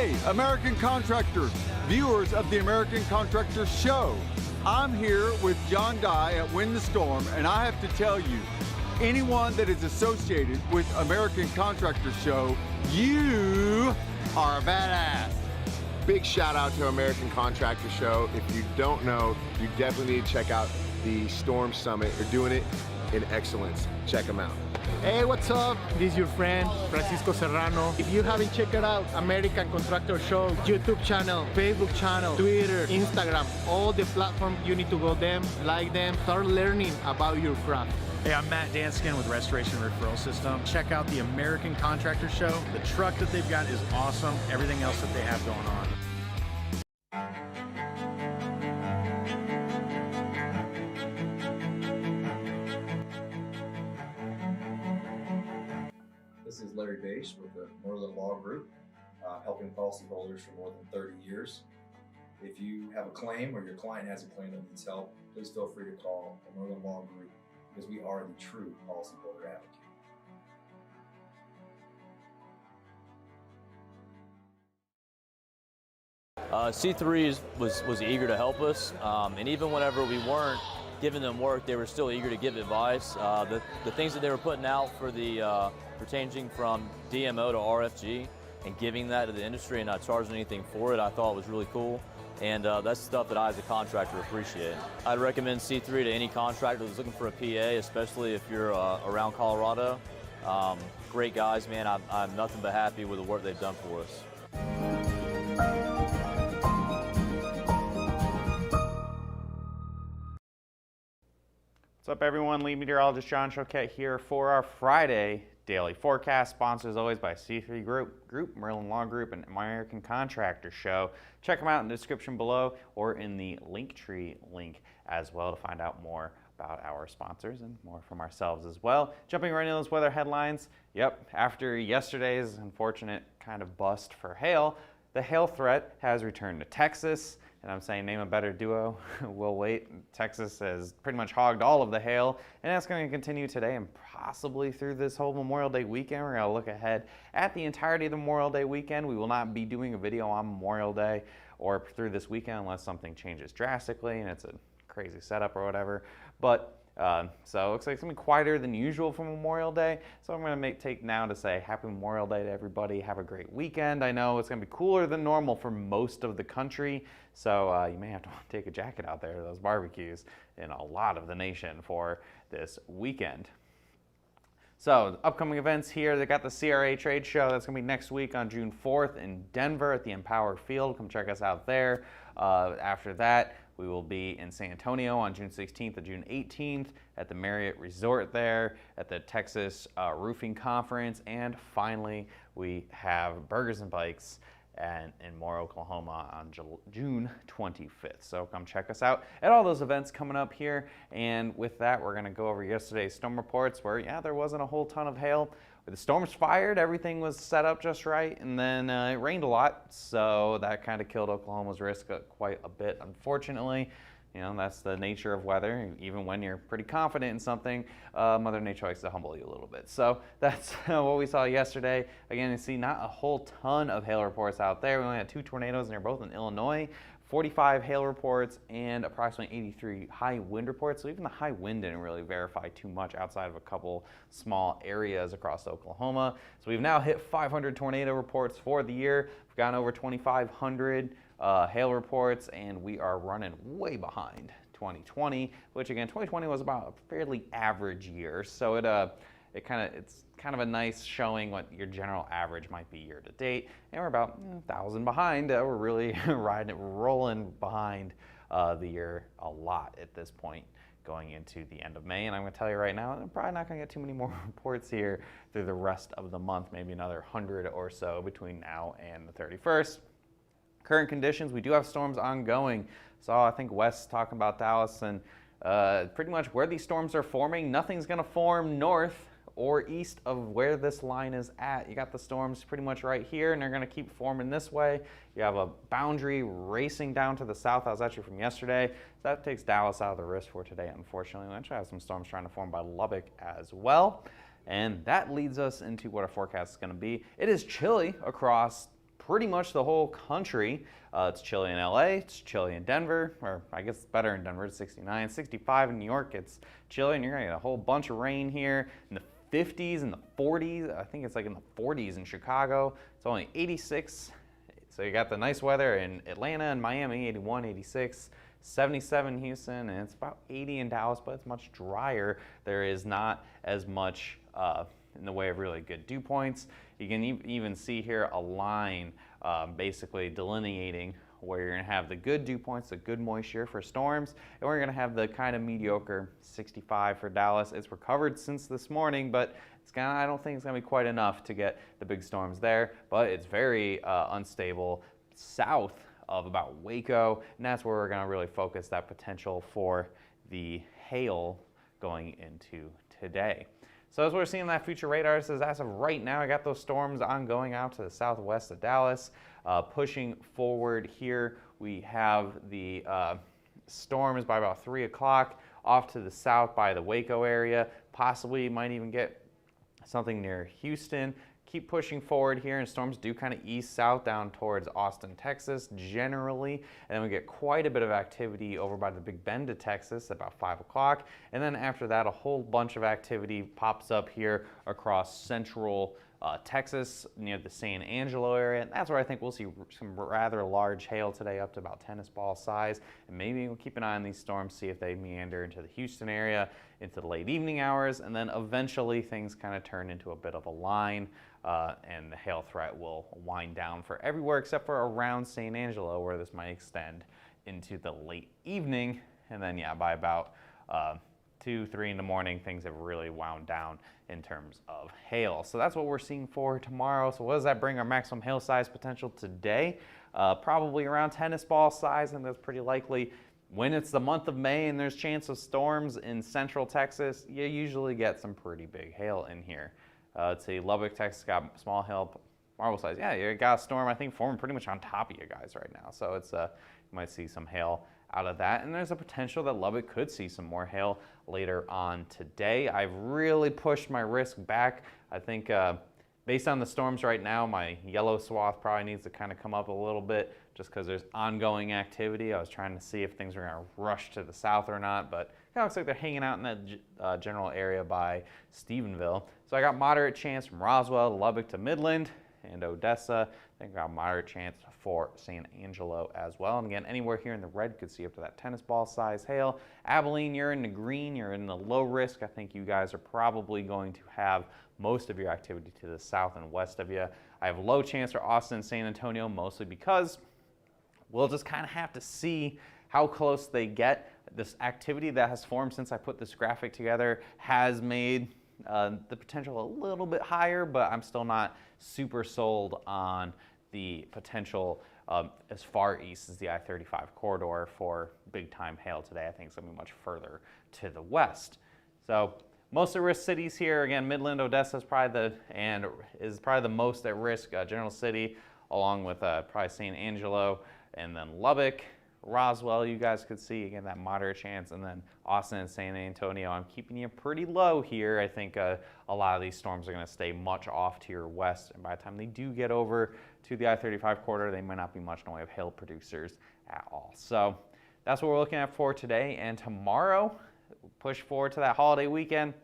Hey, American contractors, viewers of the American Contractor Show. I'm here with John Dye at Win the Storm, and I have to tell you, anyone that is associated with American Contractor Show, you are a badass. Big shout out to American Contractor Show. If you don't know, you definitely need to check out the Storm Summit. They're doing it in excellence. Check them out. Hey, what's up? This is your friend, Francisco Serrano. If you haven't checked it out, American Contractor Show, YouTube channel, Facebook channel, Twitter, Instagram, all the platforms, you need to go them, like them, start learning about your craft. Hey, I'm Matt Danskin with Restoration Referral System. Check out the American Contractor Show. The truck that they've got is awesome. Everything else that they have going on. This is Larry Bache with the Moreland Law Group, helping policyholders for more than 30 years. If you have a claim or your client has a claim that needs help, please feel free to call the Moreland Law Group because we are the true policyholder advocate. C3 was eager to help us, and even whenever we weren't giving them work, they were still eager to give advice. The things that they were putting out for the for changing from DMO to RFG and giving that to the industry and not charging anything for it, I thought was really cool. And that's stuff that I as a contractor appreciate. I'd recommend C3 to any contractor that's looking for a PA, especially if you're around Colorado. Great guys, man. I'm nothing but happy with the work they've done for us. What's up, everyone? Lead meteorologist John Choquette here for our Friday daily forecast, sponsored as always by C3 Group, Moreland Law Group, and American Contractor Show. Check them out in the description below or in the Linktree link as well to find out more about our sponsors and more from ourselves as well. Jumping right into those weather headlines. Yep, after yesterday's unfortunate kind of bust for hail, the hail threat has returned to Texas. And I'm saying name a better duo. We'll wait. Texas has pretty much hogged all of the hail, and that's going to continue today and possibly through this whole Memorial Day weekend. We're going to look ahead at the entirety of the Memorial Day weekend. We will not be doing a video on Memorial Day or through this weekend unless something changes drastically and it's a crazy setup or whatever. But so it looks like it's going to be quieter than usual for Memorial Day. So I'm going to take now to say happy Memorial Day to everybody. Have a great weekend. I know it's going to be cooler than normal for most of the country. So you may have to take a jacket out there to those barbecues in a lot of the nation for this weekend. So upcoming events here, they got the CRA trade show. That's going to be next week on June 4th in Denver at the Empower Field. Come check us out there. After that, we will be in San Antonio on June 16th and June 18th at the Marriott Resort there, at the Texas Roofing Conference, and finally we have Burgers and Bikes in Moore, Oklahoma on June 25th. So come check us out at all those events coming up here. And with that, we're going to go over yesterday's storm reports where, yeah, there wasn't a whole ton of hail. The storms fired, everything was set up just right, and then it rained a lot, so that kind of killed Oklahoma's risk quite a bit, unfortunately. You know, that's the nature of weather. Even when you're pretty confident in something, Mother Nature likes to humble you a little bit. So that's what we saw yesterday. Again, you see not a whole ton of hail reports out there. We only had 2 tornadoes, and they're both in Illinois. 45 hail reports and approximately 83 high wind reports. So even the high wind didn't really verify too much outside of a couple small areas across Oklahoma. So we've now hit 500 tornado reports for the year. We've gotten over 2,500 hail reports, and we are running way behind 2020, which again, 2020 was about a fairly average year. So it's kind of a nice showing what your general average might be year to date, and we're about 1,000 behind. We're really rolling behind the year a lot at this point going into the end of May. And I'm going to tell you right now, I'm probably not going to get too many more reports here through the rest of the month, maybe another 100 or so between now and the 31st. Current conditions, we do have storms ongoing. So I think Wes talking about Dallas, and pretty much where these storms are forming, nothing's going to form north or east of where this line is at. You got the storms pretty much right here, and they're going to keep forming this way. You have a boundary racing down to the south. That was actually from yesterday. So that takes Dallas out of the risk for today, unfortunately. We actually have some storms trying to form by Lubbock as well. And that leads us into what our forecast is going to be. It is chilly across pretty much the whole country. It's chilly in LA, it's chilly in Denver, or I guess it's better in Denver, it's 69, 65 in New York, it's chilly, and you're gonna get a whole bunch of rain here in the 50s and the 40s. I think it's like in the 40s in Chicago. It's only 86. So you got the nice weather in Atlanta and Miami, 81, 86, 77 Houston, and it's about 80 in Dallas, but it's much drier. There is not as much in the way of really good dew points. You can even see here a line basically delineating where you're going to have the good dew points, the good moisture for storms, and we're going to have the kind of mediocre 65 for Dallas. It's recovered since this morning, but I don't think it's going to be quite enough to get the big storms there, but it's very unstable south of about Waco, and that's where we're going to really focus that potential for the hail going into today. So as we're seeing that future radar says, as of right now, I got those storms ongoing out to the southwest of Dallas. Pushing forward here, we have the storms by about 3 o'clock off to the south by the Waco area. Possibly might even get something near Houston. Keep pushing forward here, and storms do kind of east-south down towards Austin, Texas, generally. And then we get quite a bit of activity over by the Big Bend of Texas at about 5 o'clock. And then after that, a whole bunch of activity pops up here across central Texas near the San Angelo area. And that's where I think we'll see some rather large hail today, up to about tennis ball size. And maybe we'll keep an eye on these storms, see if they meander into the Houston area into the late evening hours. And then eventually things kind of turn into a bit of a line. And the hail threat will wind down for everywhere except for around San Angelo, where this might extend into the late evening. And then, yeah, by about 2, 3 in the morning, things have really wound down in terms of hail. So that's what we're seeing for tomorrow. So what does that bring our maximum hail size potential today? Probably around tennis ball size, and that's pretty likely. When it's the month of May and there's chance of storms in central Texas, you usually get some pretty big hail in here. Let's see, Lubbock, Texas got small hail, marble size. Yeah, you got a storm, I think, forming pretty much on top of you guys right now. So it's you might see some hail out of that. And there's a potential that Lubbock could see some more hail later on today. I've really pushed my risk back. I think based on the storms right now, my yellow swath probably needs to kind of come up a little bit just because there's ongoing activity. I was trying to see if things were going to rush to the south or not, but it looks like they're hanging out in that general area by Stephenville. So I got moderate chance from Roswell to Lubbock to Midland and Odessa. I think I got moderate chance for San Angelo as well. And again, anywhere here in the red could see up to that tennis ball size hail. Abilene, you're in the green, you're in the low risk. I think you guys are probably going to have most of your activity to the south and west of you. I have low chance for Austin and San Antonio, mostly because we'll just kind of have to see how close they get. This activity that has formed since I put this graphic together has made the potential a little bit higher, but I'm still not super sold on the potential as far east as the I-35 corridor for big time hail today. I think it's going to be much further to the west. So most at risk cities here, again, Midland, Odessa is probably the most at risk. General City, along with probably San Angelo, and then Lubbock. Roswell, you guys could see, again, that moderate chance, and then Austin and San Antonio, I'm keeping you pretty low here. I think a lot of these storms are going to stay much off to your west, and by the time they do get over to the I-35 corridor, they might not be much in the way of hail producers at all. So that's what we're looking at for today, and tomorrow, push forward to that holiday weekend,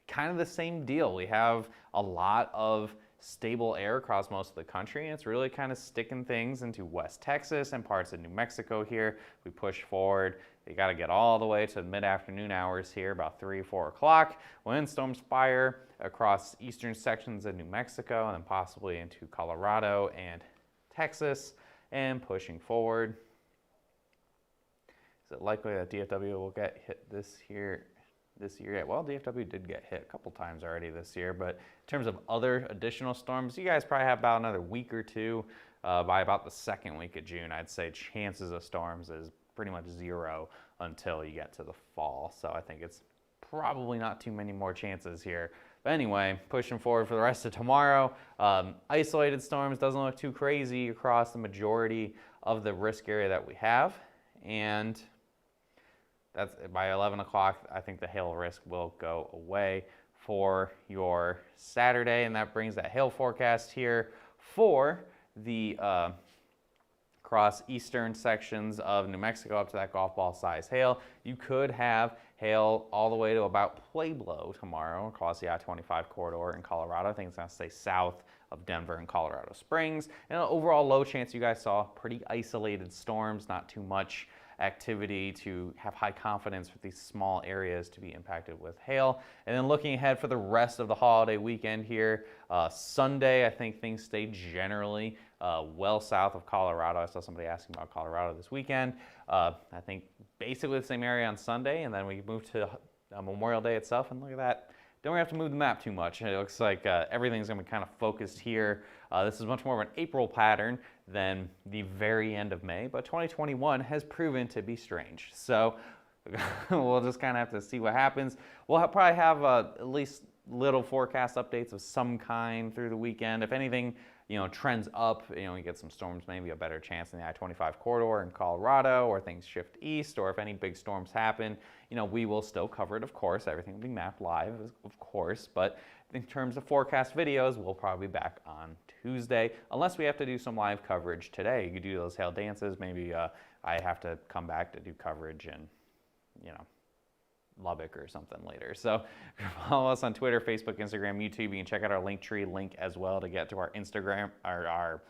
kind of the same deal. We have a lot of stable air across most of the country, and it's really kind of sticking things into West Texas and parts of New Mexico here. We push forward. You got to get all the way to mid-afternoon hours here, about 3, 4 o'clock. Windstorms fire across eastern sections of New Mexico and then possibly into Colorado and Texas, and pushing forward. Is it likely that DFW will get hit this year? Yeah, well, DFW did get hit a couple times already this year, but in terms of other additional storms, you guys probably have about another week or two. By about the second week of June, I'd say chances of storms is pretty much 0 until you get to the fall. So I think it's probably not too many more chances here. But anyway, pushing forward for the rest of tomorrow. Isolated storms doesn't look too crazy across the majority of the risk area that we have. And that's by 11 o'clock, I think the hail risk will go away for your Saturday, and that brings that hail forecast here for the across eastern sections of New Mexico up to that golf ball size hail. You could have hail all the way to about Pueblo tomorrow across the I-25 corridor in Colorado. I think it's going to stay south of Denver and Colorado Springs. And an overall low chance, you guys saw pretty isolated storms, not too much activity to have high confidence with these small areas to be impacted with hail. And then looking ahead for the rest of the holiday weekend here, Sunday, I think things stay generally well south of Colorado. I saw somebody asking about Colorado this weekend. I think basically the same area on Sunday, and then we move to Memorial Day itself, and look at that. Don't really have to move the map too much. It looks like everything's going to be kind of focused here. This is much more of an April pattern than the very end of May, but 2021 has proven to be strange. So we'll just kind of have to see what happens. We'll probably have at least little forecast updates of some kind through the weekend. If anything, trends up, we get some storms, maybe a better chance in the I-25 corridor in Colorado, or things shift east, or if any big storms happen, we will still cover it, of course. Everything will be mapped live, of course, but in terms of forecast videos, we'll probably be back on Tuesday, unless we have to do some live coverage today. You could do those hail dances. Maybe I have to come back to do coverage in, Lubbock or something later. So follow us on Twitter, Facebook, Instagram, YouTube. You can check out our Linktree link as well to get to our Instagram, our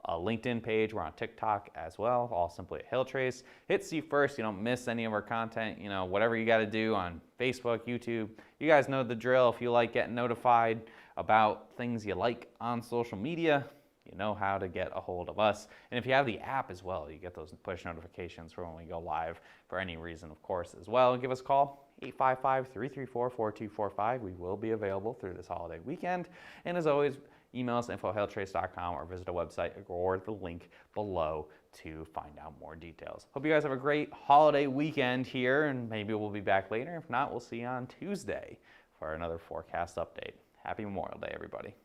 LinkedIn page. We're on TikTok as well, all simply at HailTrace. Hit see first, you don't miss any of our content. Whatever you got to do on Facebook, YouTube. You guys know the drill. If you like getting notified about things you like on social media, you know how to get a hold of us. And if you have the app as well, you get those push notifications for when we go live for any reason, of course, as well. Give us a call, 855-334-4245. We will be available through this holiday weekend. And as always, email us info@hailtrace.com or visit our website or the link below to find out more details. Hope you guys have a great holiday weekend here, and maybe we'll be back later. If not, we'll see you on Tuesday for another forecast update. Happy Memorial Day, everybody.